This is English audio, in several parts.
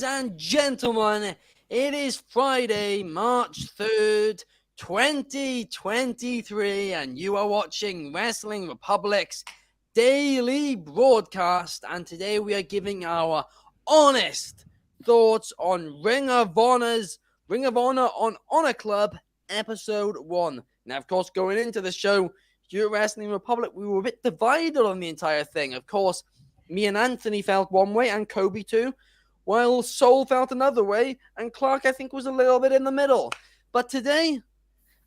Ladies and gentlemen, it is Friday, March 3rd, 2023, and you are watching Wrestling Republic's daily broadcast. And today we are giving our honest thoughts on Ring of Honor on Honor Club Episode 1. Now, of course, going into the show, here at Wrestling Republic, we were a bit divided on the entire thing. Of course, me and Anthony felt one way, and Kobe too, while Soul felt another way, and Clark, I think, was a little bit in the middle. But today,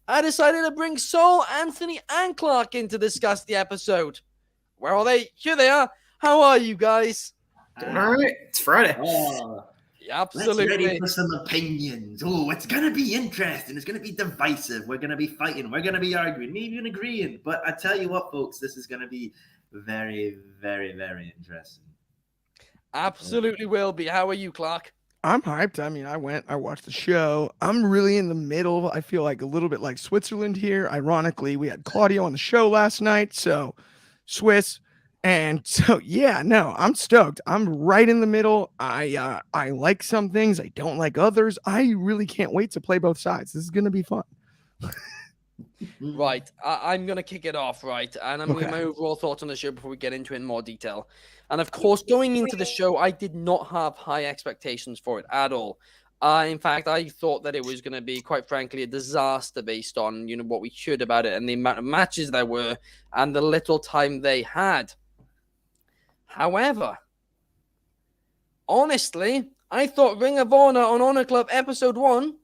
I decided to bring Soul, Anthony, and Clark in to discuss the episode. Where are they? Here they are. How are you guys? Doing all right. It's Friday. Yeah, absolutely. Let's ready for some opinions. Oh, it's going to be interesting. It's going to be divisive. We're going to be fighting. We're going to be arguing, maybe even agreeing. But I tell you what, folks, this is going to be very, very, very interesting. Absolutely will be. How are you, Clark? I'm hyped. I mean, I watched the show. I'm really in the middle. I feel like a little bit like Switzerland here. Ironically, we had Claudio on the show last night, so Swiss. And so, yeah, no, I'm stoked. I'm right in the middle. I like some things. I don't like others. I really can't wait to play both sides. This is going to be fun. Right, I'm going to kick it off, right? And I'm going to give my overall thoughts on the show before we get into it in more detail. And of course, going into the show, I did not have high expectations for it at all. In fact, I thought that it was going to be, quite frankly, a disaster based on, what we heard about it and the amount of matches there were and the little time they had. However, honestly, I thought Ring of Honor on Honor Club Episode 1,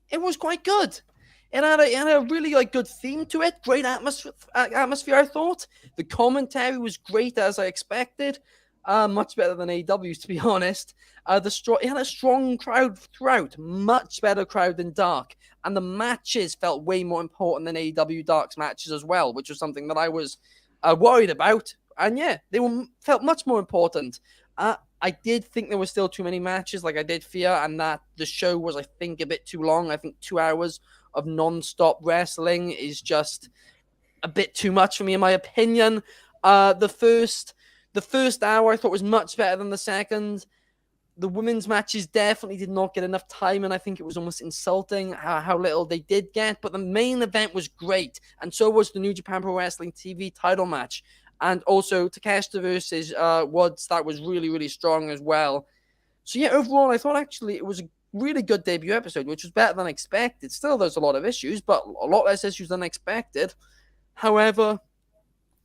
it was quite good. It had a really good theme to it. Great atmosphere, I thought. The commentary was great, as I expected. Much better than AEW's, to be honest. It had a strong crowd throughout. Much better crowd than Dark. And the matches felt way more important than AEW Dark's matches as well, which was something that I was worried about. And yeah, they felt much more important. I did think there were still too many matches, like I did fear, and that the show was, I think, a bit too long. I think 2 hours of non-stop wrestling is just a bit too much for me, in my opinion. The first hour I thought was much better than the second. The women's matches definitely did not get enough time, and I think it was almost insulting how little they did get. But the main event was great, and so was the New Japan Pro Wrestling TV title match. And also Takeshita versus Woods, that was really, really strong as well. So yeah, overall, I thought actually it was a really good debut episode, which was better than expected. Still, there's a lot of issues, but a lot less issues than expected. However,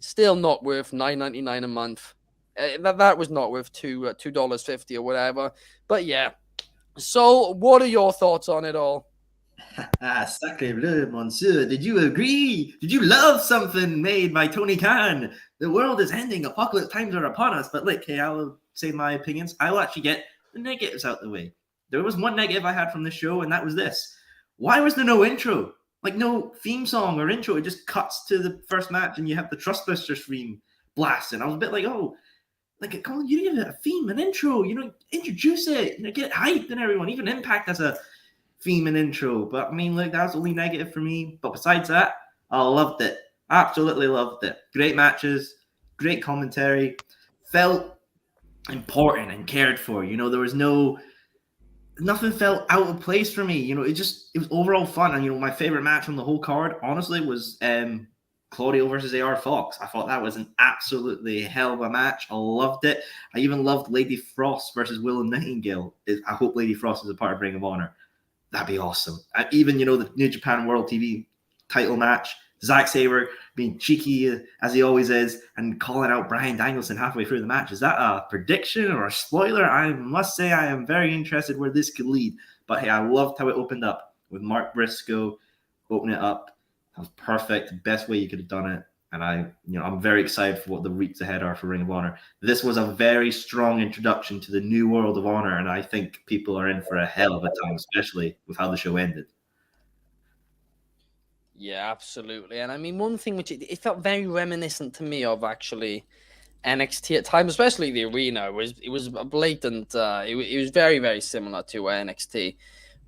still not worth $9.99 a month. That was not worth $2.50 or whatever. But yeah. So, what are your thoughts on it all? Sacre bleu, monsieur. Did you agree? Did you love something made by Tony Khan? The world is ending. Apocalypse times are upon us. But look, hey, I'll say my opinions. I will actually get the negatives out the way. There was one negative I had from the show, and that was this. Why was there no intro? Like, no theme song or intro. It just cuts to the first match, and you have the Trustbusters theme blasting. I was a bit like, oh, like, come on, you need a theme, an intro. Introduce it. Get it hyped and everyone. Even Impact has a theme and intro. But, I mean, that was the only negative for me. But besides that, I loved it. Absolutely loved it. Great matches. Great commentary. Felt important and cared for. There was nothing felt out of place for me. It was overall fun. And, my favorite match on the whole card, honestly, was Claudio versus AR Fox. I thought that was an absolutely hell of a match. I loved it. I even loved Lady Frost versus Willow Nightingale. I hope Lady Frost is a part of Ring of Honor. That'd be awesome. And even, the New Japan World TV title match, Zack Sabre being cheeky as he always is and calling out Bryan Danielson halfway through the match. Is that a prediction or a spoiler? I must say I am very interested where this could lead. But hey, I loved how it opened up with Mark Briscoe opening it up. That was perfect. Best way you could have done it. And I'm very excited for what the weeks ahead are for Ring of Honor. This was a very strong introduction to the new world of Honor, and I think people are in for a hell of a time, especially with how the show ended. Yeah, absolutely. And I mean, one thing which it felt very reminiscent to me of actually NXT at times, especially the arena, it was a blatant. It was very, very similar to NXT.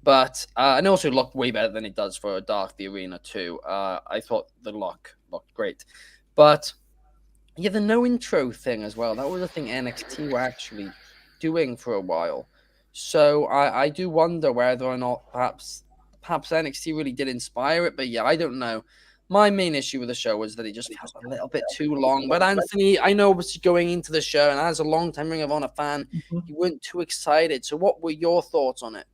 But and also looked way better than it does for Dark the Arena too. I thought the look looked great. But yeah, the no intro thing as well. That was a thing NXT were actually doing for a while. So I do wonder whether or not perhaps NXT really did inspire it. But yeah, I don't know. My main issue with the show was that it just felt a little bit too long. But Anthony, I know obviously going into the show, and as a long-time Ring of Honor fan, you weren't too excited. So what were your thoughts on it?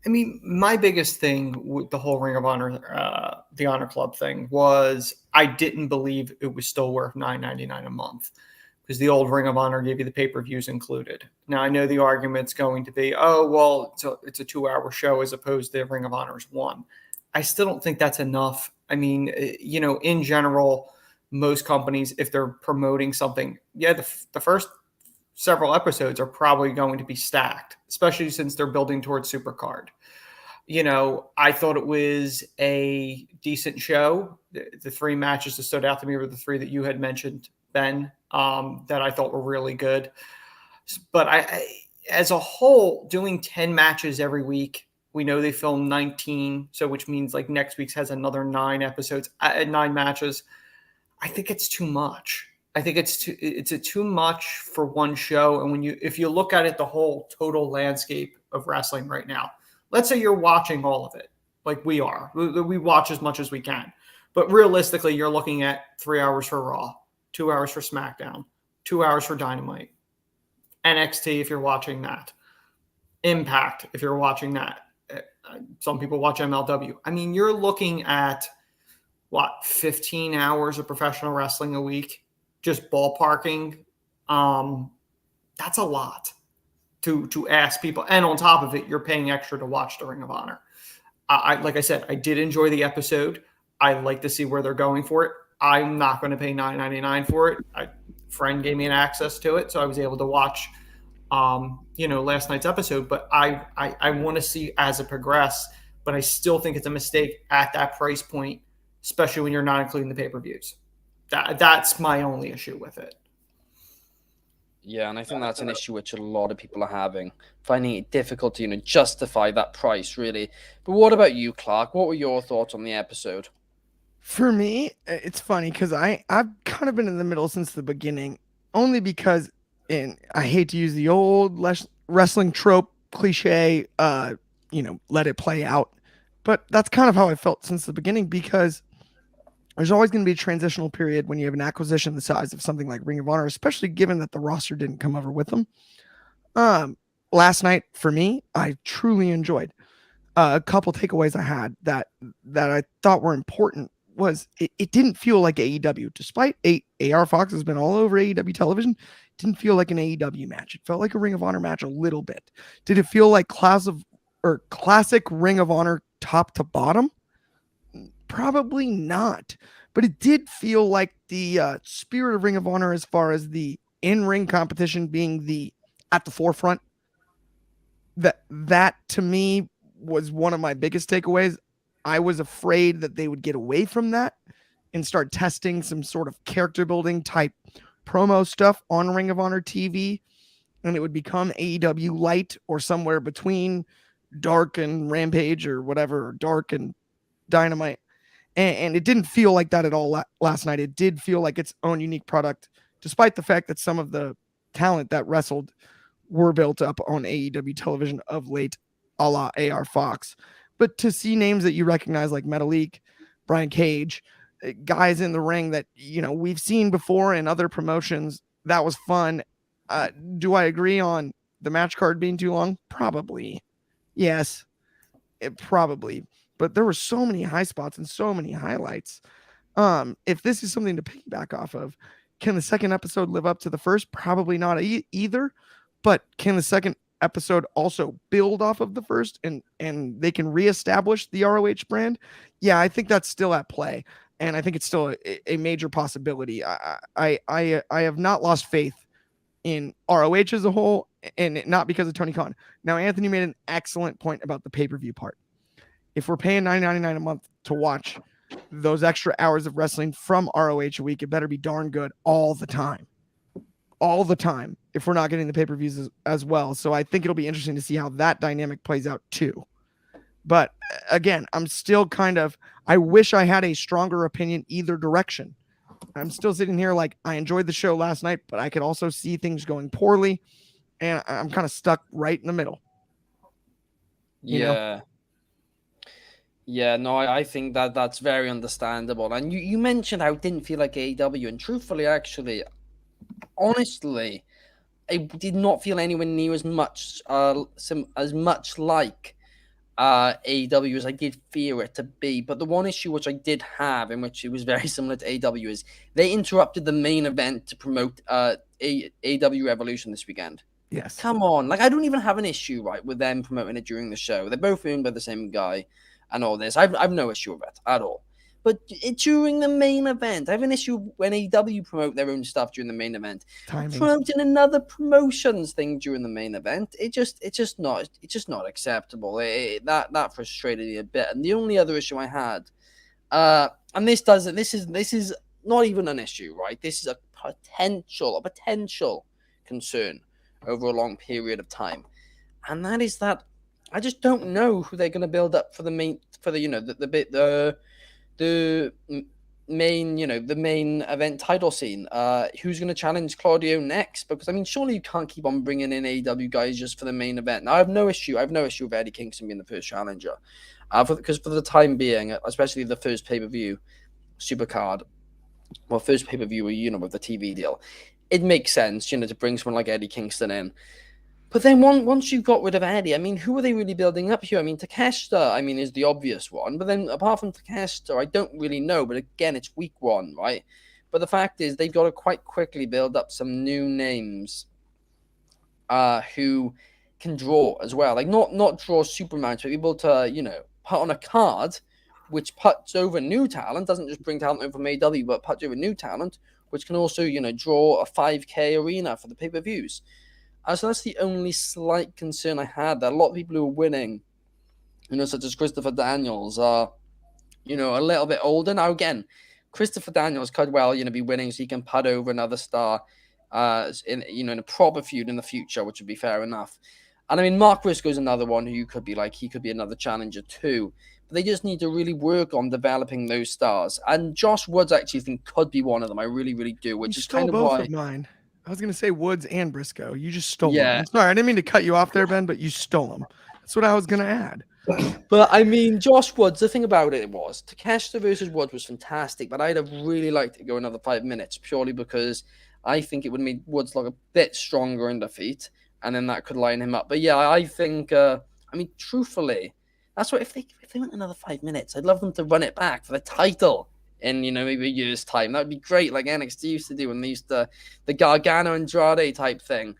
I mean, my biggest thing with the whole Ring of Honor, the Honor Club thing was I didn't believe it was still worth $9.99 a month because the old Ring of Honor gave you the pay-per-views included. Now, I know the argument's going to be, oh, well, it's a 2-hour show as opposed to Ring of Honor's 1. I still don't think that's enough. I mean, in general, most companies, if they're promoting something, the first several episodes are probably going to be stacked, especially since they're building towards Supercard. I thought it was a decent show. The 3 matches that stood out to me were the 3 that you had mentioned, Ben, that I thought were really good. But I as a whole, doing 10 matches every week, we know they film 19, so which means like next week's has another 9 episodes, 9 matches. I think it's too much. I think it's too much for one show. And if you look at it, the whole total landscape of wrestling right now, let's say you're watching all of it like we are. We watch as much as we can. But realistically, you're looking at 3 hours for Raw, 2 hours for SmackDown, 2 hours for Dynamite, NXT if you're watching that, Impact if you're watching that. Some people watch MLW. I mean, you're looking at, 15 hours of professional wrestling a week, just ballparking. That's a lot to ask people. And on top of it, you're paying extra to watch the Ring of Honor. Like I said, I did enjoy the episode. I like to see where they're going for it. I'm not going to pay $9.99 for it. A friend gave me an access to it, so I was able to watch, last night's episode. But I want to see as it progresses. But I still think it's a mistake at that price point, especially when you're not including the pay-per-views. That's my only issue with it. Yeah, and I think that's an issue which a lot of people are having, finding it difficult to, justify that price, really. But what about you, Clark? What were your thoughts on the episode? For me, it's funny because I've kind of been in the middle since the beginning, only because, and I hate to use the old wrestling trope cliche, let it play out. But that's kind of how I felt since the beginning, because there's always going to be a transitional period when you have an acquisition the size of something like Ring of Honor, especially given that the roster didn't come over with them. Last night, for me, I truly enjoyed. A couple takeaways I had that I thought were important was it didn't feel like AEW. Despite AR Fox has been all over AEW television, it didn't feel like an AEW match. It felt like a Ring of Honor match a little bit. Did it feel like classic Ring of Honor top to bottom? Probably not, but it did feel like the spirit of Ring of Honor as far as the in-ring competition being at the forefront. That to me was one of my biggest takeaways. I was afraid that they would get away from that and start testing some sort of character building type promo stuff on Ring of Honor TV, and it would become AEW light or somewhere between Dark and Rampage or whatever, or Dark and Dynamite. And it didn't feel like that at all last night. It did feel like its own unique product, despite the fact that some of the talent that wrestled were built up on AEW television of late, a la AR Fox. But to see names that you recognize like Metalik, Brian Cage, guys in the ring that, we've seen before in other promotions, that was fun. Do I agree on the match card being too long? Probably. Yes, probably. But there were so many high spots and so many highlights. If this is something to piggyback off of, can the second episode live up to the first? Probably not either. But can the second episode also build off of the first and they can reestablish the ROH brand? Yeah, I think that's still at play. And I think it's still a major possibility. I have not lost faith in ROH as a whole, and not because of Tony Khan. Now, Anthony made an excellent point about the pay-per-view part. If we're paying $9.99 a month to watch those extra hours of wrestling from ROH a week, it better be darn good all the time. All the time, if we're not getting the pay-per-views as well. So I think it'll be interesting to see how that dynamic plays out too. But again, I'm still I wish I had a stronger opinion either direction. I'm still sitting here like I enjoyed the show last night, but I could also see things going poorly. And I'm kind of stuck right in the middle. You know? Yeah. Yeah, no, I think that's very understandable. And you mentioned how it didn't feel like AEW, and truthfully, actually, honestly, I did not feel anywhere near as much as much like AEW as I did fear it to be. But the one issue which I did have, in which it was very similar to AEW, is they interrupted the main event to promote AEW Revolution this weekend. Yes. Come on, like I don't even have an issue right with them promoting it during the show. They're both owned by the same guy, and all this. I've no issue with it at all. But during the main event, I have an issue when AEW promote their own stuff during the main event. Timing. Promoting another promotions thing during the main event, it's just not acceptable. That frustrated me a bit. And the only other issue I had, and this is not even an issue, right? This is a potential concern over a long period of time, and that is that I just don't know who they're going to build up for the main the main event title scene. Who's going to challenge Claudio next? Because I mean, surely you can't keep on bringing in AEW guys just for the main event. Now, I have no issue with Eddie Kingston being the first challenger, because for the time being, especially the first pay-per-view Supercard, well, first pay-per-view, with the TV deal, it makes sense, to bring someone like Eddie Kingston in. But then once you've got rid of Eddie, I mean, who are they really building up here? I mean, Takeshita, is the obvious one. But then apart from Takeshita, I don't really know. But again, it's week one, right? But the fact is they've got to quite quickly build up some new names who can draw as well. Like, not draw super amounts, but able to, put on a card which puts over new talent, doesn't just bring talent over from AEW, but puts over new talent, which can also, draw a 5K arena for the pay-per-views. So that's the only slight concern I had. That a lot of people who are winning, such as Christopher Daniels, are, a little bit older. Now, again, Christopher Daniels could well, be winning so he can put over another star in a proper feud in the future, which would be fair enough. And I mean, Mark Briscoe's another one who could be he could be another challenger too. But they just need to really work on developing those stars. And Josh Woods, I actually think, could be one of them. I really, really do, which is kind of both why. Of mine. I was going to say Woods and Briscoe. You just stole Yeah. them. I'm sorry, I didn't mean to cut you off there, Ben, but you stole them. That's what I was going to add. But I mean, Josh Woods, the thing about it was Takeshita versus Woods was fantastic, but I'd have really liked to go another 5 minutes purely because I think it would make Woods look a bit stronger in defeat, and then that could line him up. But yeah, I think, truthfully, that's what if they went another 5 minutes, I'd love them to run it back for the title in, maybe a year's time. That would be great, like NXT used to do when they used to, the Gargano Andrade type thing.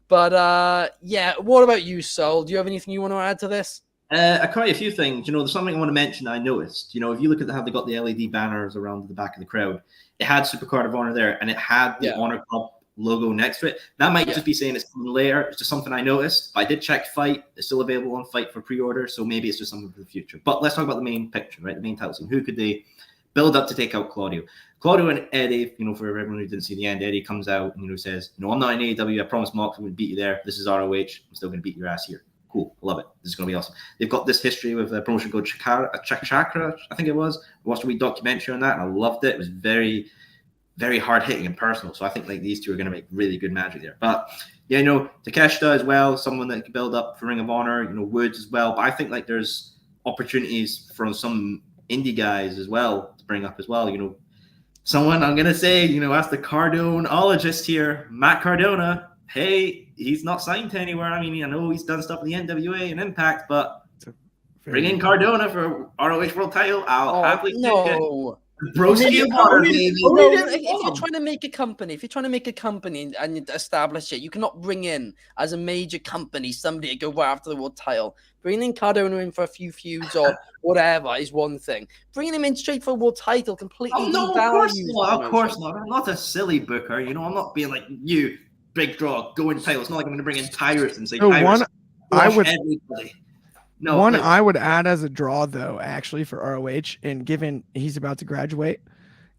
But yeah, what about you, Sol? Do you have anything you want to add to this? Quite a few things. There's something I want to mention I noticed. If you look at how they got the LED banners around the back of the crowd, it had Supercard of Honor there, and it had the Honor Club logo next to it. That might just be saying it's coming later. It's just something I noticed. But I did check Fight. It's still available on Fight for pre-order, so maybe it's just something for the future. But let's talk about the main picture, right? The main title scene. Who could they build up to take out Claudio? Claudio and Eddie, for everyone who didn't see the end, Eddie comes out and says, I'm not in AEW. I promised Mox I'm going to beat you there. This is ROH. I'm still going to beat your ass here. Cool. I love it. This is going to be awesome. They've got this history with a promotion called Chakra, I think it was. I watched a wee documentary on that, and I loved it. It was very, very hard-hitting and personal. So I think these two are going to make really good magic there. But, Takeshita as well, someone that can build up for Ring of Honor, Woods as well. But I think there's opportunities from some indie guys as well to bring up as well. Someone I'm going to say, as the Cardonologist here, Matt Cardona. Hey, he's not signed to anywhere. I know he's done stuff with the NWA and Impact, but bring in Cardona for ROH World Title. I'll happily take it. Broski of water, baby. If you're trying to make a company, and you establish it, you cannot bring in as a major company somebody to go right after the world title. Bringing in Cardona in for a few feuds or whatever is one thing. Bringing him in straight for a world title completely devalues. Of course not. I'm not a silly booker. I'm not being like you. Big draw, go in title. It's not like I'm going to bring in Tyrus and say, Tyrus, everybody. No, I would add as a draw, though, actually, for ROH, and given he's about to graduate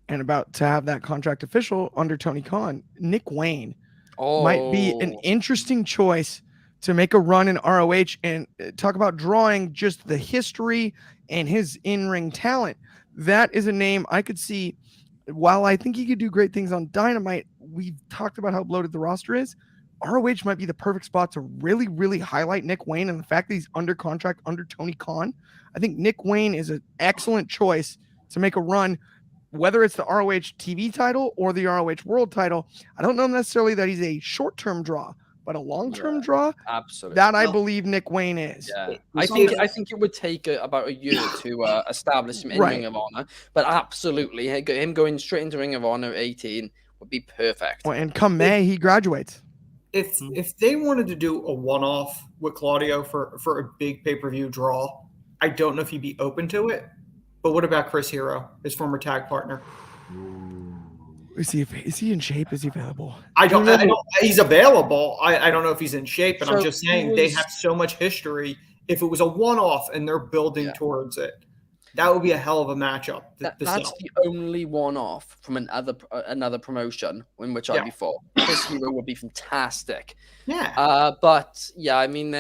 and about to have that contract official under Tony Khan, Nick Wayne might be an interesting choice to make a run in ROH and talk about drawing just the history and his in-ring talent. That is a name I could see. While I think he could do great things on Dynamite, we've talked about how bloated the roster is. ROH might be the perfect spot to really, really highlight Nick Wayne and the fact that he's under contract under Tony Khan. I think Nick Wayne is an excellent choice to make a run, whether it's the ROH TV title or the ROH World title. I don't know necessarily that he's a short-term draw, but a long-term draw, Absolutely. that I believe Nick Wayne is. Yeah, I think it would take about a year to establish him in Ring of Honor, but absolutely, him going straight into Ring of Honor 18 would be perfect. Well, and come May, he graduates. If they wanted to do a one-off with Claudio for a big pay-per-view draw, I don't know if he'd be open to it. But what about Chris Hero, his former tag partner? Is he in shape? Is he available? I don't. He's available. I don't know if he's in shape, but So I'm just saying they have so much history. If it was a one-off and they're building towards it, that would be a hell of a matchup. That's the only one-off from another promotion in which I'd be for. Chris Hero would be fantastic. Yeah. But yeah, I mean,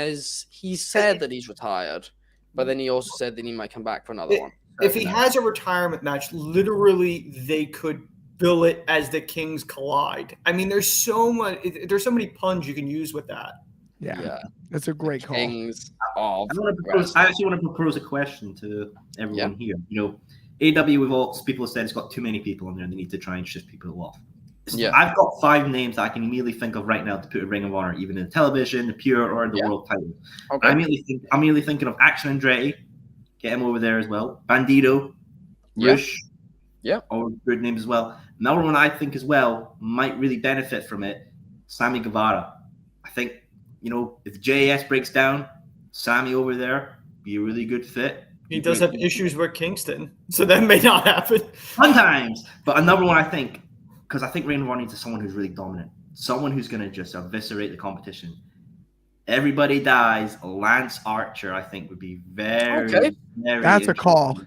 he said that he's retired, but then he also said that he might come back for another one. If he has a retirement match, literally they could bill it as the Kings Collide. I mean, there's so many puns you can use with that. Yeah. That's a great call. Kings I actually want to propose a question to everyone here. AEW, with all people have said, it's got too many people in there and they need to try and shift people off. Yeah. I've got 5 names that I can immediately think of right now to put a Ring of Honor, even in the television, the pure, or the world title. Okay. I'm immediately thinking of Action Andretti. Get him over there as well. Bandito. Rush. Yeah. All good names as well. Another one I think as well might really benefit from it, Sammy Guevara. I think, if JAS breaks down, Sammy over there be a really good fit. He does have issues with Kingston, so that may not happen. Sometimes. But another one I think, because I think Ring of Honor needs someone who's really dominant. Someone who's going to just eviscerate the competition. Everybody dies. Lance Archer, I think, would be very, very. That's a call.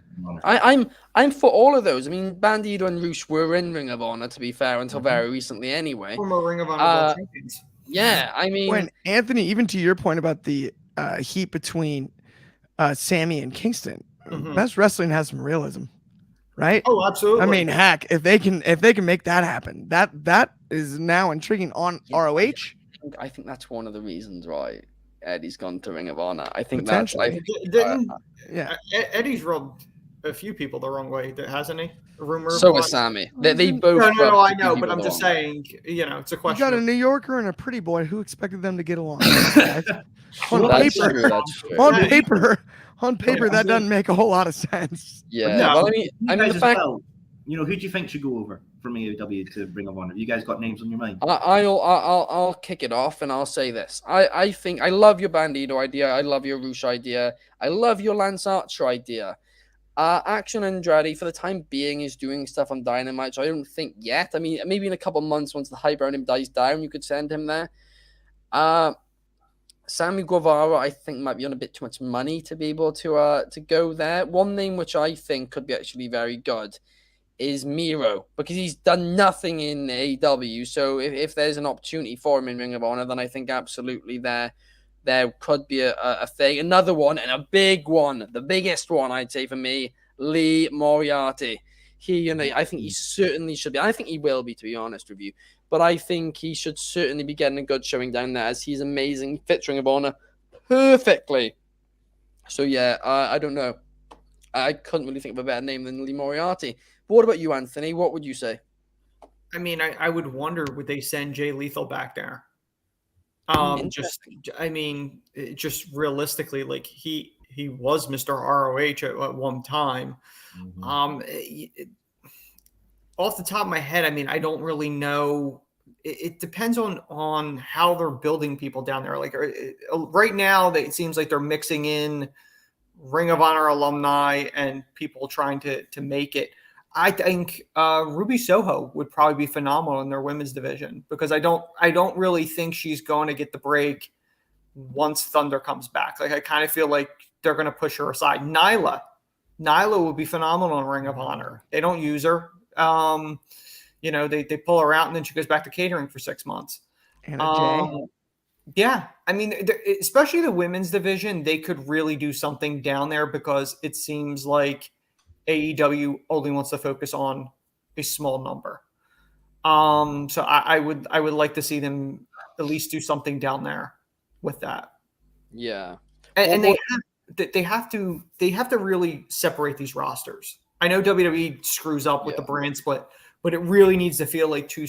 I'm for all of those. I mean, Bandito and Roosh were in Ring of Honor, to be fair, until very recently, anyway. Former Ring of Honor champions. Yeah, I mean, when Anthony, even to your point about the heat between Sammy and Kingston, Best Wrestling has some realism, right? Oh, absolutely. I mean, heck, if they can make that happen, that is now intriguing on ROH. I think that's one of the reasons why Eddie's gone to Ring of Honor. I think Eddie's rubbed a few people the wrong way, hasn't he? So is Sammy. They both. No, I know, but I'm just saying, it's a question. You got a New Yorker and a pretty boy. Who expected them to get along? On paper, that doesn't make a whole lot of sense. Yeah. Well, I mean, the fact. Who do you think should go over from AEW to Ring of Honor? You guys got names on your mind? I'll kick it off and I'll say this. I think I love your Bandito idea. I love your Roosh idea. I love your Lance Archer idea. Action Andretti, for the time being, is doing stuff on Dynamite, so I don't think yet. I mean, maybe in a couple months, once the hype around him dies down, you could send him there. Sammy Guevara, I think, might be on a bit too much money to be able to go there. One name which I think could be actually very good is Miro, because he's done nothing in AEW. So if there's an opportunity for him in Ring of Honor, then I think absolutely there could be a thing. Another one, and a big one, the biggest one, I'd say for me, Lee Moriarty. I think he certainly should be. I think he will be, to be honest with you. But I think he should certainly be getting a good showing down there, as he's amazing. Fits Ring of Honor perfectly. So yeah, I don't know. I couldn't really think of a better name than Lee Moriarty. But what about you, Anthony? What would you say? I mean, I would wonder, would they send Jay Lethal back there? Just realistically, like he was Mr. ROH at one time. Off the top of my head, I mean, I don't really know. It depends on how they're building people down there. Like right now, it seems like they're mixing in Ring of Honor alumni and people trying to make it. I think Ruby Soho would probably be phenomenal in their women's division, because I don't really think she's going to get the break once Thunder comes back. Like I kind of feel like they're going to push her aside. Nyla would be phenomenal in Ring of Honor. They don't use her. They pull her out and then she goes back to catering for 6 months. Yeah, I mean, especially the women's division, they could really do something down there, because it seems like AEW only wants to focus on a small number. So I would like to see them at least do something down there with that. Yeah. And they have to really separate these rosters. I know WWE screws up with the brand split, but it really needs to feel like two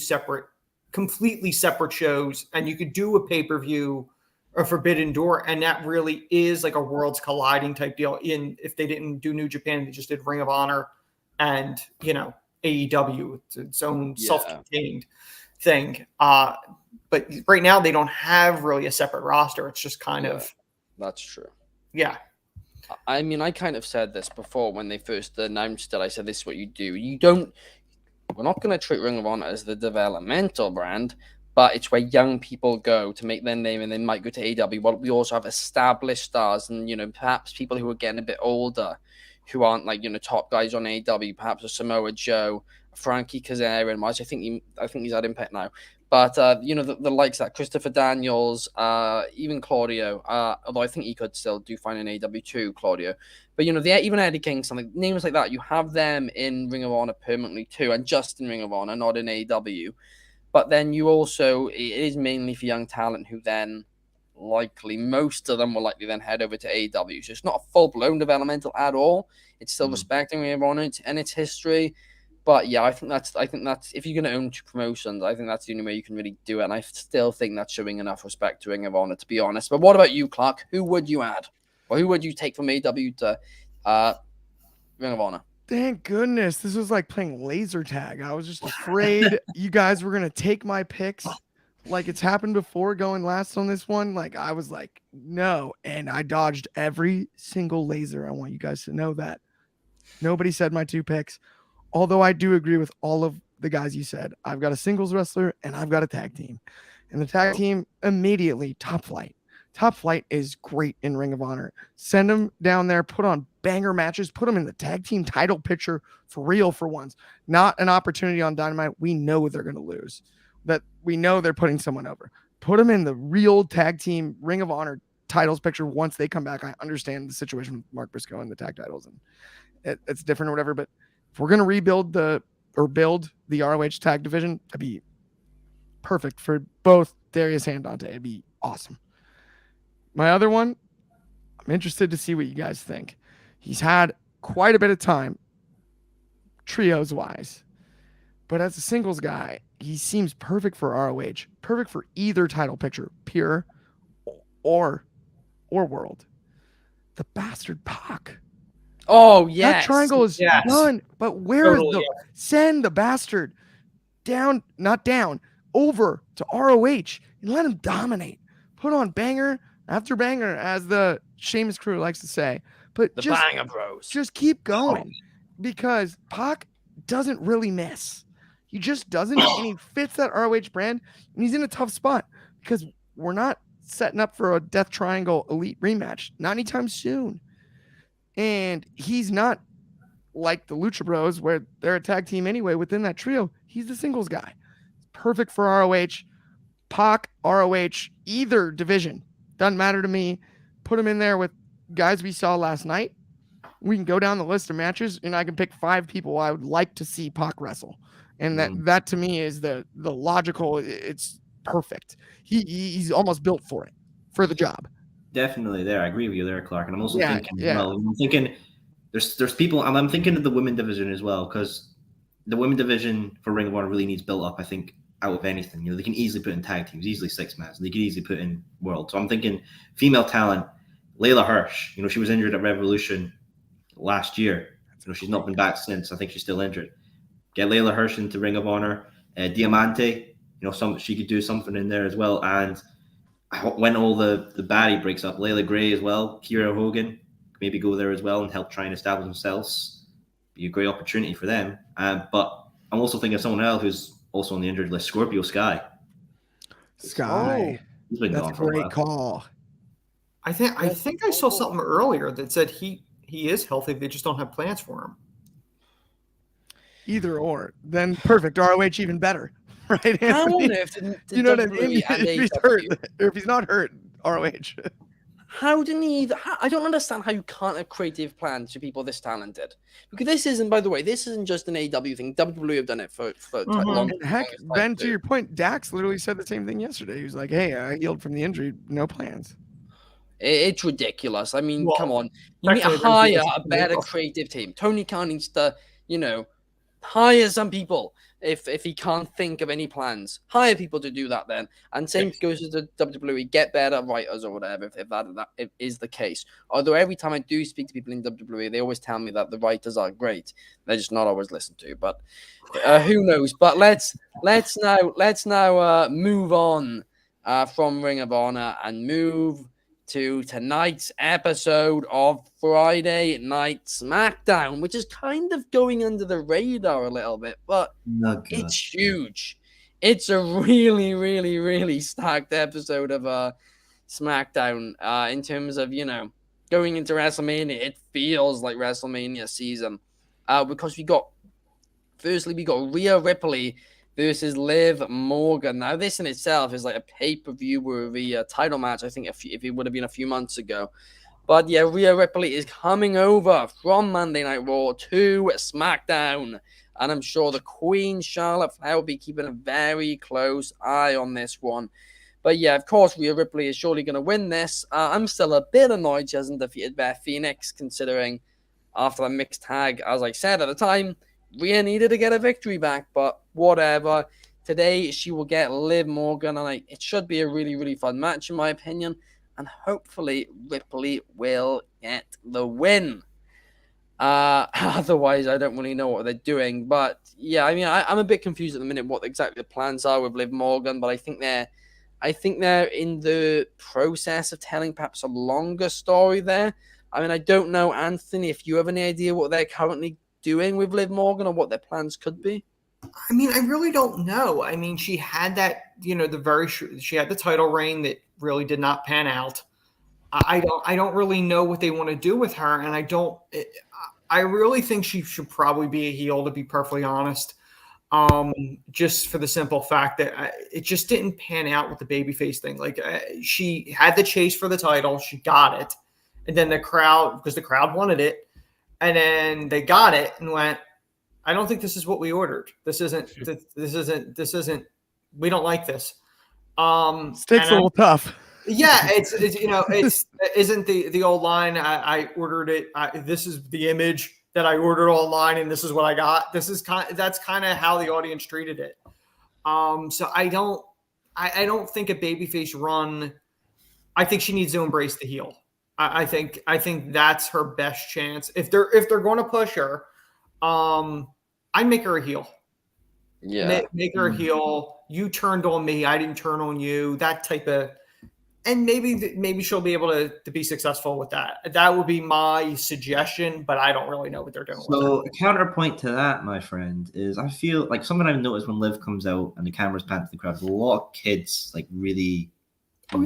completely separate shows. And you could do a pay-per-view or Forbidden Door, and that really is like a worlds colliding type deal. If they didn't do New Japan, they just did Ring of Honor and AEW, its own self-contained thing. But right now they don't have really a separate roster. It's just kind of. That's true. Yeah. I mean, I kind of said this before when they first announced it. I said, this is what you do. We're not going to treat Ring of Honor as the developmental brand, but it's where young people go to make their name, and they might go to AEW. But we also have established stars and, perhaps people who are getting a bit older who aren't like, top guys on AEW, perhaps a Samoa Joe, Frankie Kazarian, which I think he's at Impact now. But, the likes of that, Christopher Daniels, even Claudio, although I think he could still do fine in AEW too, Claudio. But, even Eddie Kingston, like, names like that, you have them in Ring of Honor permanently too, and just in Ring of Honor, not in AEW. But then it is mainly for young talent who then most of them will likely then head over to AEW. So it's not a full-blown developmental at all. It's still respecting Ring of Honor and its history. But yeah, I think that's if you're going to own two promotions, I think that's the only way you can really do it. And I still think that's showing enough respect to Ring of Honor, to be honest. But what about you, Clark? Who would you add? Or who would you take from AEW to Ring of Honor? Thank goodness. This was like playing laser tag. I was just afraid you guys were going to take my picks like it's happened before going last on this one. Like I was like, no. And I dodged every single laser. I want you guys to know that. Nobody said my two picks. Although I do agree with all of the guys you said. I've got a singles wrestler and I've got a tag team. And the tag team immediately, Top Flight. Top Flight is great in Ring of Honor. Send them down there, put on banger matches, put them in the tag team title picture for real for once. Not an opportunity on Dynamite. We know they're going to lose. That we know they're putting someone over. Put them in the real tag team Ring of Honor titles picture once they come back. I understand the situation with Mark Briscoe and the tag titles, and it's different or whatever, but if we're going to build the ROH tag division, that'd be perfect for both Darius and Dante. It'd be awesome. My other one, I'm interested to see what you guys think. He's had quite a bit of time, trios wise, but as a singles guy, he seems perfect for ROH, perfect for either title picture, pure or world. The bastard Pac. Oh, yes. That triangle is done, but where is send the bastard down, not down, over to ROH and let him dominate. Put on banger after banger, as the Sheamus crew likes to say. But the banger bros. Just keep going because Pac doesn't really miss. He just doesn't, and he fits that ROH brand, and he's in a tough spot because we're not setting up for a Death Triangle Elite rematch, not anytime soon. And he's not like the Lucha Bros, where they're a tag team anyway within that trio. He's the singles guy. Perfect for ROH. Pac, ROH, either division. Doesn't matter to me. Put him in there with guys we saw last night. We can go down the list of matches, and I can pick 5 people I would like to see Pac wrestle. And that to me is the logical. It's perfect. He's almost built for it, for the job. Definitely there. I agree with you there, Clark. And I'm also thinking there's people, and I'm thinking of the women division as well, because the women division for Ring of Honor really needs built up, I think, out of anything. They can easily put in tag teams, easily 6-mans. They could easily put in world. So I'm thinking female talent, Layla Hirsch. She was injured at Revolution last year. She's not been back since. I think she's still injured. Get Layla Hirsch into Ring of Honor. Diamante, she could do something in there as well. And when all the baddie breaks up, Layla Gray as well, Kira Hogan, maybe go there as well and help try and establish themselves. Be a great opportunity for them. But I'm also thinking of someone else who's also on the injured list, Scorpio Sky. Sky. That's a great call. I think I saw something earlier that said he is healthy. They just don't have plans for him. Either or. Then perfect. ROH even better. Right? How on earth you know what I mean? If he's hurt, or if he's not hurt, ROH. How do you I don't understand how you can't have creative plans for people this talented. Because this isn't, by the way, this isn't just an AEW thing. WWE have done it for long. And heck, Ben, to your point, Dax literally said the same thing yesterday. He was like, "Hey, I healed from the injury, no plans." It's ridiculous. I mean, Well, come on. You need to hire a better creative team. Tony Khan needs to, hire some people if he can't think of any plans. Hire people to do that then. And same goes to the WWE. Get better writers or whatever if that is the case. Although every time I do speak to people in WWE, they always tell me that the writers are great. They're just not always listened to. But who knows? But let's now move on from Ring of Honor and move to tonight's episode of Friday Night SmackDown, which is kind of going under the radar a little bit, but it's huge. It's a really, really, really stacked episode of SmackDown in terms of, going into WrestleMania. It feels like WrestleMania season because we got Rhea Ripley versus Liv Morgan. Now, this in itself is like a pay-per-view worthy title match, I think, if it would have been a few months ago. But yeah, Rhea Ripley is coming over from Monday Night Raw to SmackDown. And I'm sure the Queen, Charlotte Flair, will be keeping a very close eye on this one. But yeah, of course, Rhea Ripley is surely going to win this. I'm still a bit annoyed she hasn't defeated Beth Phoenix, considering after the mixed tag, as I said at the time, Rhea needed to get a victory back, but whatever. Today, she will get Liv Morgan, and it should be a really, really fun match, in my opinion. And hopefully, Ripley will get the win. Otherwise, I don't really know what they're doing. But yeah, I mean, I'm a bit confused at the minute what exactly the plans are with Liv Morgan, but I think they're in the process of telling perhaps a longer story there. I mean, I don't know, Anthony, if you have any idea what they're currently doing with Liv Morgan or what their plans could be. I mean, I really don't know. I mean, she had that, she had the title reign that really did not pan out. I don't really know what they want to do with her, and I really think she should probably be a heel, to be perfectly honest. Just for the simple fact that it just didn't pan out with the babyface thing. Like she had the chase for the title, she got it, and then the crowd wanted it. And then they got it and went, I don't think this is what we ordered. This isn't, we don't like this. Steak's a little tough. Yeah. It's isn't the old line. I ordered it. This is the image that I ordered online and this is what I got. That's kind of how the audience treated it. So I don't think a babyface run, I think she needs to embrace the heel. I think that's her best chance. If they're going to push her, I'd make her a heel. Yeah, make her a heel. You turned on me, I didn't turn on you. That type of, and maybe she'll be able to be successful with that. That would be my suggestion, but I don't really know what they're doing. So a counterpoint to that, my friend, is I feel like something I've noticed when Liv comes out and the cameras pan to the crowd, a lot of kids like really are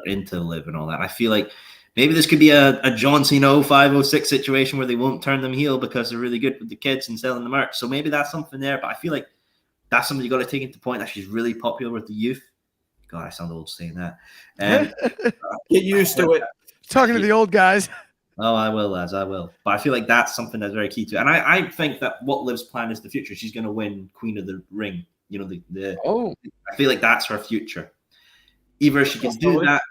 into Liv and all that. I feel like maybe this could be a John Cena 0506 situation where they won't turn them heel because they're really good with the kids and selling the merch. So maybe that's something there. But I feel like that's something you got to take into point that she's really popular with the youth. God, I sound old saying that. Get used to it. Talking to the old guys. Oh, I will, lads. I will. But I feel like that's something that's very key to it. And I think that what Liv's plan is the future. She's going to win Queen of the Ring. I feel like that's her future. Either she can do that.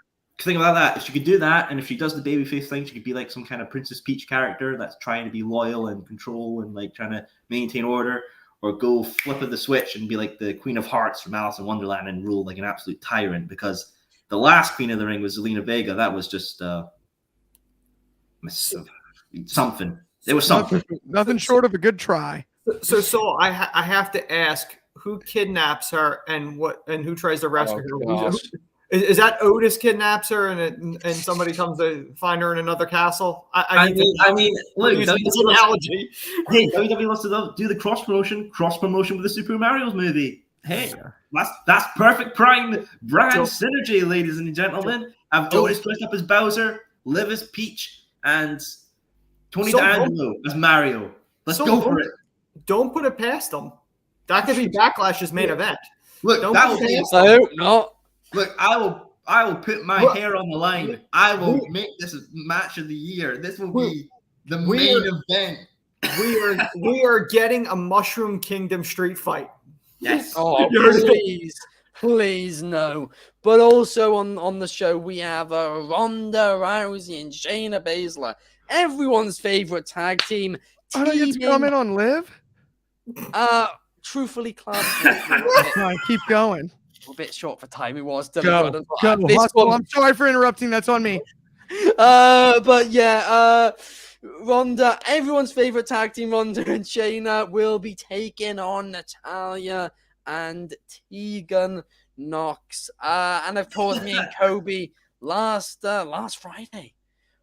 Think about that. If she could do that, and if she does the babyface thing, she could be like some kind of Princess Peach character that's trying to be loyal and control and like trying to maintain order, or go flip of the switch and be like the Queen of Hearts from Alice in Wonderland and rule like an absolute tyrant. Because the last Queen of the Ring was Zelina Vega. That was just something. It was something. Nothing short of a good try. So I have to ask, who kidnaps her and who tries to rescue her? Is that Otis kidnaps her and somebody comes to find her in another castle? I mean, look, it's an analogy. Hey, WWE wants to do the cross promotion with the Super Mario's movie. Hey, that's perfect prime brand synergy, ladies and gentlemen. Have Otis dressed up as Bowser, Liv as Peach, and Tony D'Angelo as Mario. Let's go for it. Don't put it past them. That could be Backlash's main event. Look, I hope not. Look, I I will put my What? hair on the line. I will make this match of the year. This will be the main event. We are getting a Mushroom Kingdom street fight. Yes. Oh, please no. But also on the show we have Ronda Rousey and Shayna Baszler, everyone's favorite tag team. I don't get to comment on Liv. Truthfully, Clark, Fine, keep going. a bit short for time. It was Go. This Hustle. one, I'm sorry for interrupting. That's on me. but yeah, Ronda, everyone's favorite tag team, Ronda and Shayna, will be taking on Natalya and Tegan Knox. And of course, me and Kobe last Friday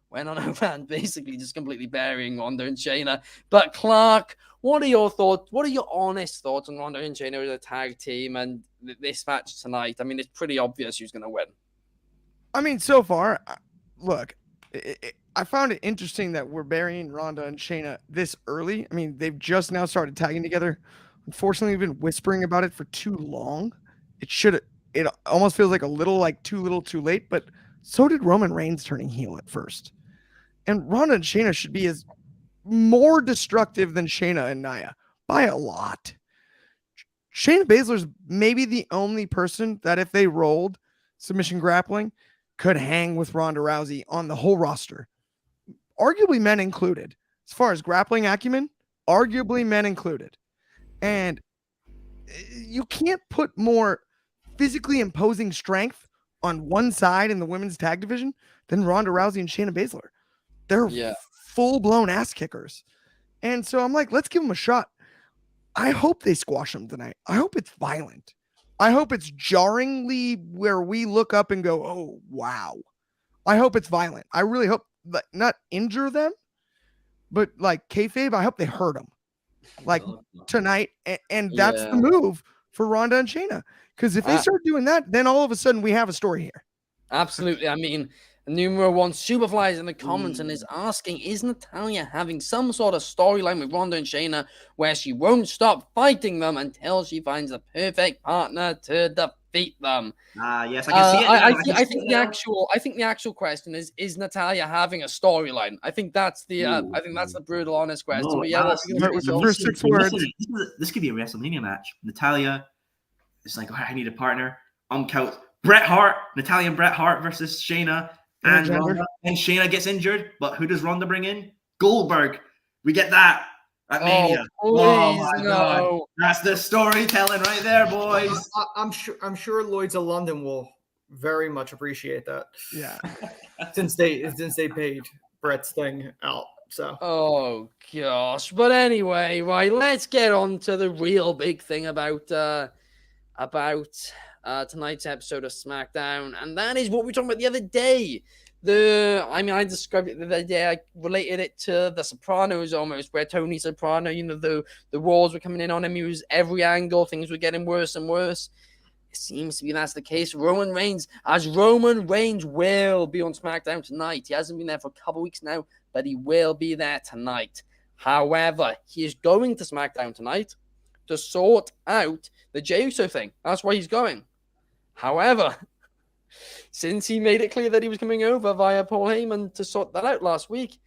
went on a rant, basically just completely burying Ronda and Shayna. But Clark, what are your thoughts? What are your honest thoughts on Ronda and Shayna as a tag team and this match tonight? I mean, it's pretty obvious who's going to win. I mean, so far, look, I found it interesting that we're burying Ronda and Shayna this early. I mean, they've just now started tagging together. Unfortunately, we've been whispering about it for too long. It almost feels like too little too late, but so did Roman Reigns turning heel at first. And Ronda and Shayna should be as more destructive than Shayna and Nia by a lot. Shayna Baszler's maybe the only person that if they rolled submission grappling could hang with Ronda Rousey on the whole roster. Arguably men included. As far as grappling acumen, arguably men included. And you can't put more physically imposing strength on one side in the women's tag division than Ronda Rousey and Shayna Baszler. They're full-blown ass kickers. And so I'm like, let's give them a shot. I hope they squash them tonight. I hope it's violent. I hope it's jarringly where we look up and go, oh, wow. I hope it's violent. I really hope, not injure them, but like kayfabe, I hope they hurt them. Like tonight. And that's the move for Ronda and Shayna. Because if they start doing that, then all of a sudden we have a story here. Absolutely. I mean, numero one Superfly is in the comments and is asking, is Natalya having some sort of storyline with Ronda and Shayna where she won't stop fighting them until she finds the perfect partner to defeat them? Yes, I can see it. I think the actual question is Natalya having a storyline? I think that's the brutal, honest question. No, with the first 6 words. This could be a WrestleMania match. Natalya is like, I need a partner. Count Bret Hart, Natalya and Bret Hart versus Shayna. And Ronda, and Shayna gets injured, but who does Ronda bring in? Goldberg. We get that at Mania. Oh my God, that's the storytelling right there, boys. I'm sure Lloyd's of London will very much appreciate that. Yeah, since they paid Brett's thing out. So. Oh gosh, but anyway, right. Let's get on to the real big thing about tonight's episode of SmackDown, and that is what we were talking about the other day. I described it the other day. I related it to The Sopranos almost, where Tony Soprano, the walls were coming in on him. He was every angle. Things were getting worse and worse. It seems to be that's the case. Roman Reigns will be on SmackDown tonight. He hasn't been there for a couple weeks now, but he will be there tonight. However, he is going to SmackDown tonight to sort out the Jey Uso thing. That's why he's going. However, since he made it clear that he was coming over via Paul Heyman to sort that out last week,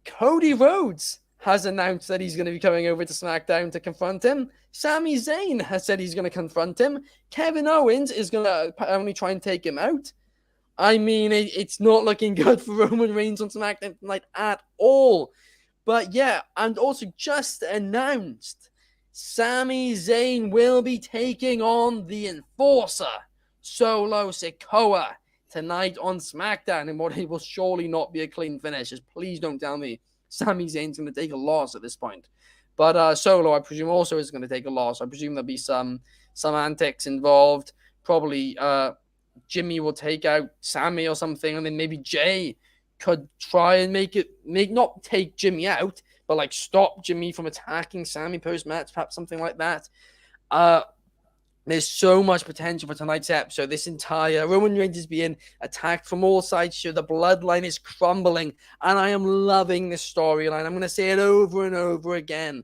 Cody Rhodes has announced that he's going to be coming over to SmackDown to confront him. Sami Zayn has said he's going to confront him. Kevin Owens is going to apparently try and take him out. I mean, it's not looking good for Roman Reigns on SmackDown tonight at all. But yeah, and also just announced, Sami Zayn will be taking on the Enforcer, Solo Sikoa, tonight on SmackDown, and what it will surely not be a clean finish. Just please don't tell me Sami Zayn's going to take a loss at this point. But Solo, I presume, also is going to take a loss. I presume there'll be some antics involved. Probably Jimmy will take out Sami or something, and then maybe Jay could try and not take Jimmy out, but like stop Jimmy from attacking Sami post-match, perhaps something like that. There's so much potential for tonight's episode. This entire Roman Reigns is being attacked from all sides. So the bloodline is crumbling, and I am loving this storyline. I'm going to say it over and over again.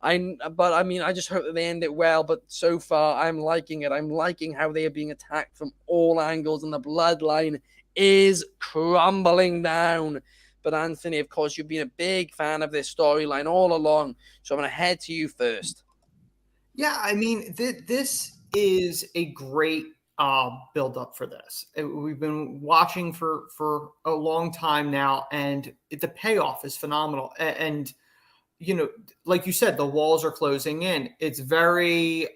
But I mean, I just hope that they end it well. But so far, I'm liking it. I'm liking how they are being attacked from all angles, and the bloodline is crumbling down. But Anthony, of course, you've been a big fan of this storyline all along, so I'm going to head to you first. Yeah, I mean, this is a great build up for this. We've been watching for a long time now, and the payoff is phenomenal. And you know, like you said, the walls are closing in. It's very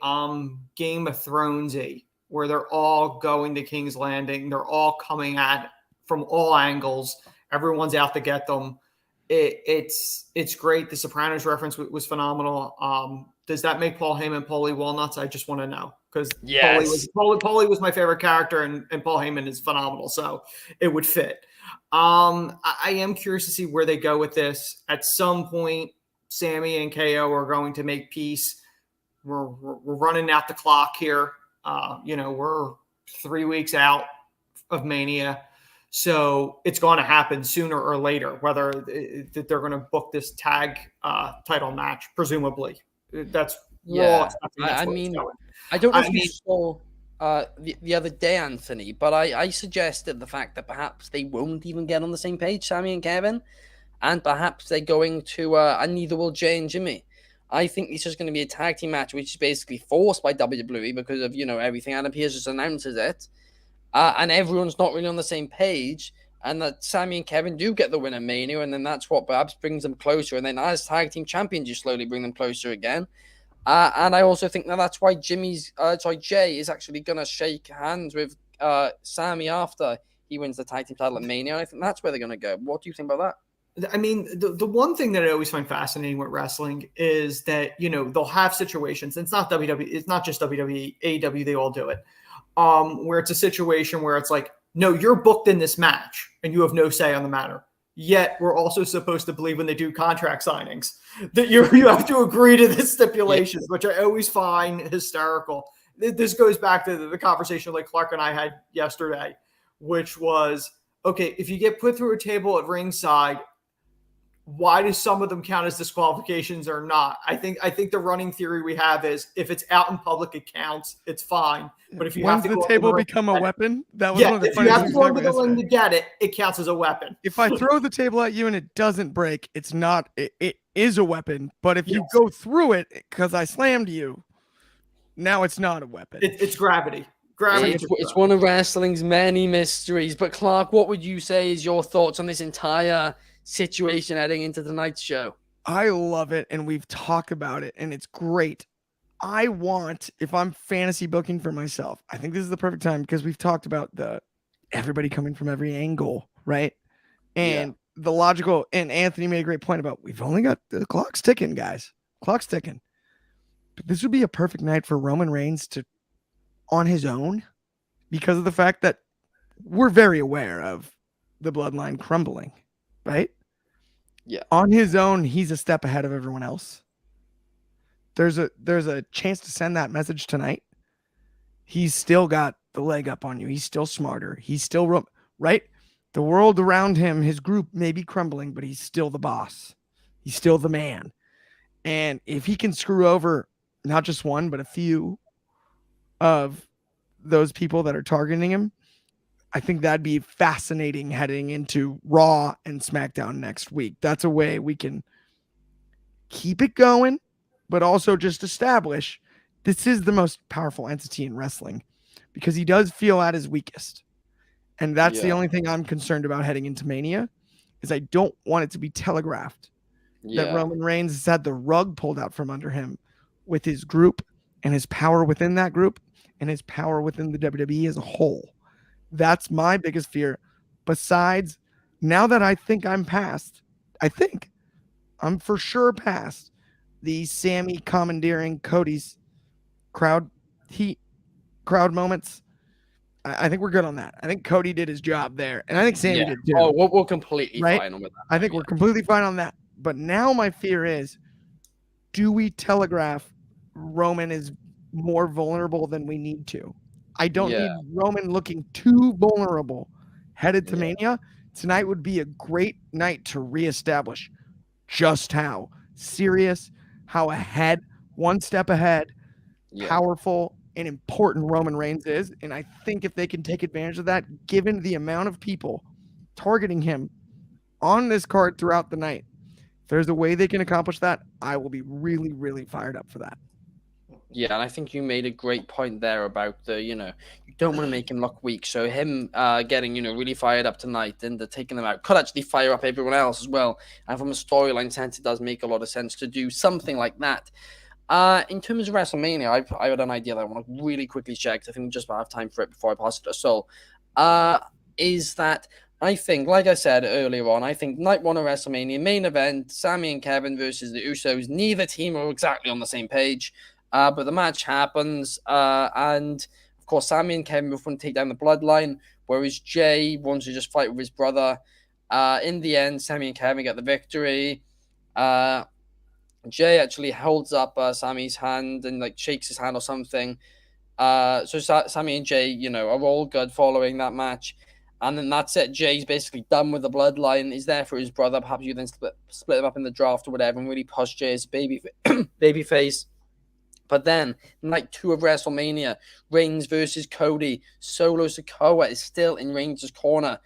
Game of Thrones-y, where they're all going to King's Landing. They're all coming at from all angles. Everyone's out to get them. It's great. The Sopranos reference was phenomenal. Does that make Paul Heyman Paulie Walnuts? I just want to know, because Yes. Paulie was my favorite character, and Paul Heyman is phenomenal, so it would fit. I am curious to see where they go with this. At some point, Sammy and KO are going to make peace. We're running out the clock here. We're 3 weeks out of Mania. So it's going to happen sooner or later, whether that they're going to book this tag title match, presumably. That's I mean, I don't know if you saw the other day, Anthony, but I suggested the fact that perhaps they won't even get on the same page, Sammy and Kevin, and perhaps they're going to, and neither will Jay and Jimmy. I think it's just going to be a tag team match, which is basically forced by WWE because of, everything. Adam Pearce just announces it. And everyone's not really on the same page, and that Sammy and Kevin do get the win at Mania, and then that's what perhaps brings them closer. And then as tag team champions, you slowly bring them closer again. And I also think that's why Jay is actually going to shake hands with Sammy after he wins the tag team title at Mania. I think that's where they're going to go. What do you think about that? I mean, the one thing that I always find fascinating with wrestling is that, they'll have situations. It's not WWE. It's not just WWE, AEW. They all do it. Where it's a situation where it's like, no, you're booked in this match and you have no say on the matter. Yet we're also supposed to believe when they do contract signings that you have to agree to the stipulations, which I always find hysterical. This goes back to the conversation like Clark and I had yesterday, which was, okay, if you get put through a table at ringside, why do some of them count as disqualifications or not? I think the running theory we have is if it's out in public, it counts. It's fine. But if you have to the go table become a weapon, that was one of the if you have to go into the ring to get it, it counts as a weapon. If I throw the table at you and it doesn't break, it's not. It is a weapon. But if you go through it because I slammed you, now it's not a weapon. It's gravity. It's one of wrestling's many mysteries. But Clark, what would you say is your thoughts on this entire situation heading into tonight's show? I love it, and we've talked about it, and it's great. I want, if I'm fantasy booking for myself, I think this is the perfect time because we've talked about everybody coming from every angle, right? And the logical, and Anthony made a great point about we've only got the clock's ticking, guys. Clock's ticking. But this would be a perfect night for Roman Reigns to, on his own, because of the fact that we're very aware of the bloodline crumbling, right? Yeah. On his own, he's a step ahead of everyone else. There's a chance to send that message tonight. He's still got the leg up on you. He's still smarter. He's still right. The world around him, his group may be crumbling, but he's still the boss. He's still the man. And if he can screw over not just one, but a few of those people that are targeting him, I think that'd be fascinating heading into Raw and SmackDown next week. That's a way we can keep it going, but also just establish this is the most powerful entity in wrestling because he does feel at his weakest. And that's the only thing I'm concerned about heading into Mania is I don't want it to be telegraphed that Roman Reigns has had the rug pulled out from under him with his group and his power within that group and his power within the WWE as a whole. That's my biggest fear. Besides, now that I think I'm for sure past the Sammy commandeering Cody's crowd moments. I think we're good on that. I think Cody did his job there, and I think Sammy did too. Oh, we're completely fine with that. I think we're completely fine on that. But now my fear is, do we telegraph Roman is more vulnerable than we need to? I don't need Roman looking too vulnerable headed to Mania. Tonight would be a great night to reestablish just how serious, how one step ahead, Yeah. powerful and important Roman Reigns is. And I think if they can take advantage of that, given the amount of people targeting him on this card throughout the night, if there's a way they can accomplish that, I will be really, really fired up for that. Yeah, and I think you made a great point there about you don't want to make him look weak. So him getting, really fired up tonight and taking them out could actually fire up everyone else as well. And from a storyline sense, it does make a lot of sense to do something like that. In terms of WrestleMania, I had an idea that I want to really quickly check, 'cause I think we just about have time for it before I pass it to Sol. Is that I think, like I said earlier on, I think night one of WrestleMania, main event, Sami and Kevin versus the Usos. Neither team are exactly on the same page. But the match happens, and of course, Sami and Kevin both want to take down the bloodline, whereas Jay wants to just fight with his brother. In the end, Sami and Kevin get the victory. Jay actually holds up Sami's hand and shakes his hand or something. So Sami and Jay, are all good following that match. And then that's it. Jay's basically done with the bloodline. He's there for his brother. Perhaps you then split them up in the draft or whatever and really push Jay as baby face. But then, night 2 of WrestleMania, Reigns versus Cody. Solo Sikoa is still in Reigns' corner.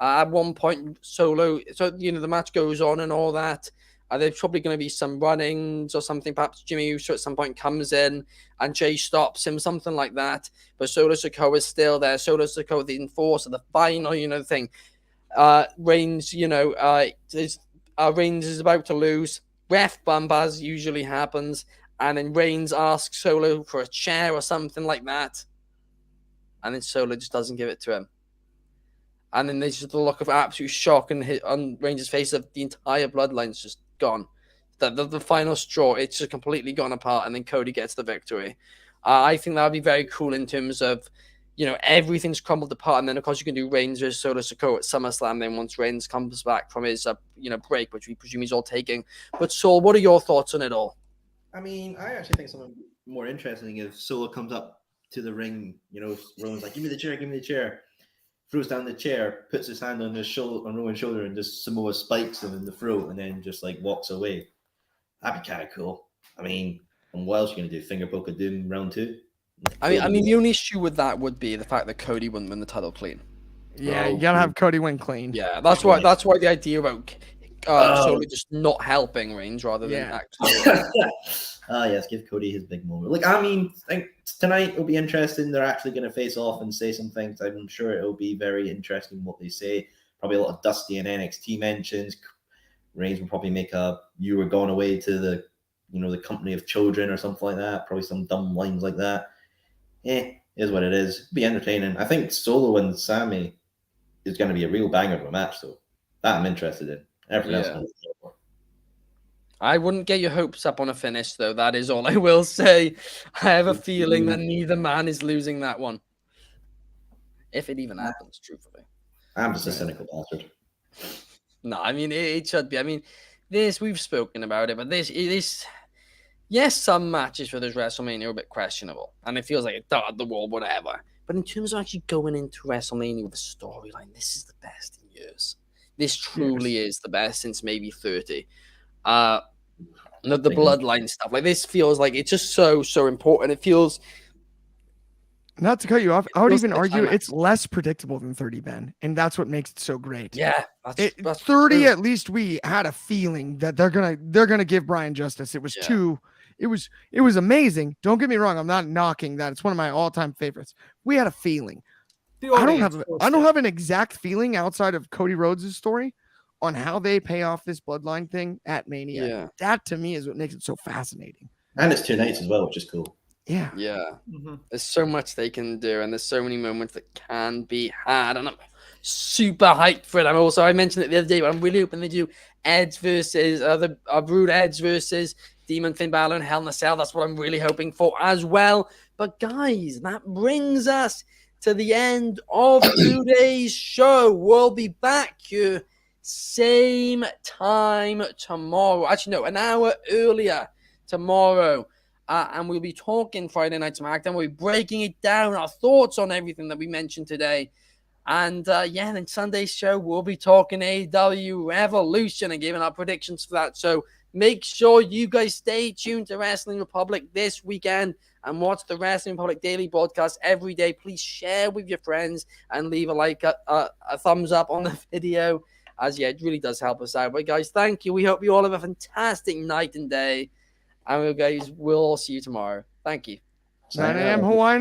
At one point, Solo, the match goes on and all that. There's probably going to be some run-ins or something. Perhaps Jimmy Uso at some point comes in and Jay stops him, something like that. But Solo Sikoa is still there. Solo Sikoa, the enforcer, the final, thing. Reigns, Reigns is about to lose. Ref bump, as usually happens. And then Reigns asks Solo for a chair or something like that. And then Solo just doesn't give it to him. And then there's just a look of absolute shock on Reigns' face of the entire bloodline's just gone. The final straw, it's just completely gone apart. And then Cody gets the victory. I think that would be very cool in terms of, everything's crumbled apart. And then, of course, you can do Reigns versus Solo Sikoa at SummerSlam. Then once Reigns comes back from his, break, which we presume he's all taking. But Saul, what are your thoughts on it all? I mean, I actually think something more interesting if Solo comes up to the ring, Roman's like, give me the chair, throws down the chair, puts his hand on Roman's shoulder and just Samoa spikes him in the throat and then just walks away. That'd be kind of cool. I mean, and what else are you going to do? Finger poke of doom round 2? I mean, the only issue with that would be the fact that Cody wouldn't win the title clean. Yeah, you got to have Cody win clean. Yeah, that's why the idea about Solo just not helping Reigns rather than actually. Yes, give Cody his big moment. I think tonight will be interesting. They're actually going to face off and say some things. I'm sure it'll be very interesting what they say. Probably a lot of Dusty and NXT mentions. Reigns will probably make "You were gone away to the, the company of children" or something like that. Probably some dumb lines like that. Is what it is. It'll be entertaining. I think Solo and Sami is going to be a real banger of a match, though. That I'm interested in. Everything else. I wouldn't get your hopes up on a finish, though. That is all I will say. I have a feeling that neither man is losing that one. If it even happens, truthfully. I'm just a cynical bastard. No, I mean, it should be. I mean, we've spoken about it, but yes, some matches for this WrestleMania are a bit questionable. And it feels like a dart at the wall, whatever. But in terms of actually going into WrestleMania with a storyline, this is the best in years. This truly is the best since maybe 30. The bloodline stuff, this feels like it's just so important. It feels, not to cut you off, I would even argue it's less predictable than 30, Ben, and that's what makes it so great. Yeah, that's 30. True. At least we had a feeling that they're gonna give Bryan justice. It was it was amazing. Don't get me wrong, I'm not knocking that. It's one of my all-time favorites. We had a feeling. I don't have an exact feeling outside of Cody Rhodes' story on how they pay off this bloodline thing at Mania. Yeah. That to me is what makes it so fascinating. And it's 2 nights as well, which is cool. Yeah. Mm-hmm. There's so much they can do, and there's so many moments that can be had, and I'm super hyped for it. I mentioned it the other day, but I'm really hoping they do Edge versus the Brood Edge versus Demon Finn Balor and Hell in a Cell. That's what I'm really hoping for as well. But guys, that brings us to the end of today's show. We'll be back here same time tomorrow. Actually, no, an hour earlier tomorrow. And we'll be talking Friday Night SmackDown. We'll be breaking it down, our thoughts on everything that we mentioned today. And then Sunday's show, we'll be talking AEW Revolution and giving our predictions for that. So make sure you guys stay tuned to Wrestling Republic this weekend and watch the Wrestling Republic daily broadcast every day. Please share with your friends and leave a thumbs up on the video, as it really does help us out. But guys, thank you. We hope you all have a fantastic night and day. And we'll see you tomorrow. Thank you. 9 a.m. Hawaiian